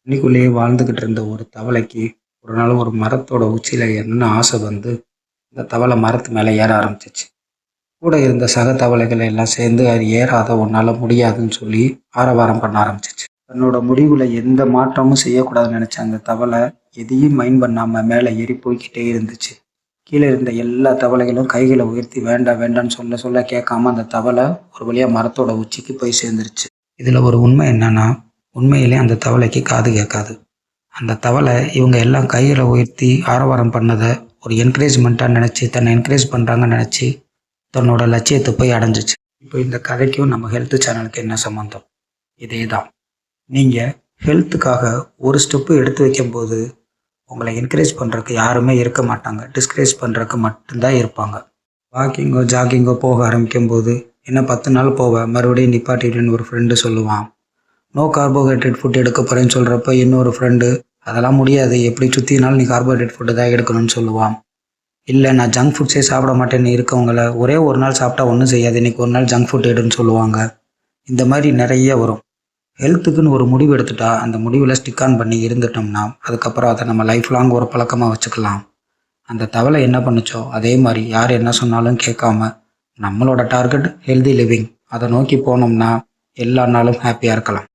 தண்ணிக்குள்ளேயே வாழ்ந்துக்கிட்டு இருந்த ஒரு தவளைக்கு ஒரு நாள் ஒரு மரத்தோட உச்சியில் என்ன ஆசை வந்து இந்த தவளை மரத்து மேலே ஏற ஆரம்பிச்சிச்சு. கூட இருந்த சக தவளைகள் எல்லாம் சேர்ந்து அது ஏறாத உன்னால் முடியாதுன்னு சொல்லி ஆரவாரம் பண்ண ஆரம்பிச்சிச்சு. தன்னோட முடிவில் எந்த மாற்றமும் செய்யக்கூடாதுன்னு நினச்ச அந்த தவளை எதையும் மைண்ட் பண்ணாமல் மேலே ஏறி போய்கிட்டே இருந்துச்சு. கீழே இருந்த எல்லா தவளைகளும் கைகளை உயர்த்தி வேண்டாம் வேண்டான்னு சொல்ல சொல்ல கேட்காம அந்த தவளை ஒரு வழியாக மரத்தோட உச்சிக்கு போய் சேர்ந்துருச்சு. இதில் ஒரு உண்மை என்னன்னா, உண்மையிலே அந்த தவளைக்கு காது கேட்காது. அந்த தவளை இவங்க எல்லாம் கைகளை உயர்த்தி ஆரவாரம் பண்ணதை ஒரு என்கரேஜ்மெண்ட்டாக நினச்சி, தன்னை என்கரேஜ் பண்ணுறாங்கன்னு நினச்சி தன்னோட லட்சியத்தை போய் அடைஞ்சிச்சு. இப்போ இந்த கதைக்கும் நம்ம ஹெல்த் சேனலுக்கு என்ன சம்மந்தம்? இதே தான். நீங்கள் ஹெல்த்துக்காக ஒரு ஸ்டெப்பு எடுத்து வைக்கும்போது உங்களை என்கரேஜ் பண்ணுறதுக்கு யாருமே இருக்க மாட்டாங்க. டிஸ்கரேஜ் பண்ணுறதுக்கு மட்டும்தான் இருப்பாங்க. வாக்கிங்கோ ஜாகிங்கோ போக ஆரம்பிக்கும் போது என்ன 10 நாள் போவேன், மறுபடியும் நிப்பாட்டிடுன்னு ஒரு ஃப்ரெண்டு சொல்லுவான். நோ கார்போஹைட்ரேட் ஃபுட் எடுக்க போகிறேன்னு சொல்கிறப்ப இன்னொரு ஃப்ரெண்டு அதெல்லாம் முடியாது, எப்படி சுற்றினாலும் நீ கார்போஹைட்ரேட் ஃபுட்டு தான் எடுக்கணும்னு சொல்லுவான். இல்லை நான் ஜங்க் ஃபுட்ஸே சாப்பிட மாட்டேன்னு இருக்கவங்கள ஒரே ஒரு நாள் சாப்பிட்டா ஒன்றும் செய்யாது, இன்றைக்கி ஒரு நாள் ஜங்க் ஃபுட் எடுன்னு சொல்லுவாங்க. இந்த மாதிரி நிறைய வரும். ஹெல்த்துக்குன்னு ஒரு முடிவு எடுத்துட்டா அந்த முடிவில் ஸ்டிக் ஆன் பண்ணி இருந்துட்டோம்னா அதுக்கப்புறம் அதை நம்ம லைஃப் லாங் ஒரு பழக்கமாக வச்சுக்கலாம். அந்த தவளை என்ன பண்ணுச்சோ அதே மாதிரி யார் என்ன சொன்னாலும் கேட்காம நம்மளோட டார்கெட் ஹெல்தி லிவிங், அதை நோக்கி போனோம்னா எல்லா நாளும் ஹாப்பியாக இருக்கலாம்.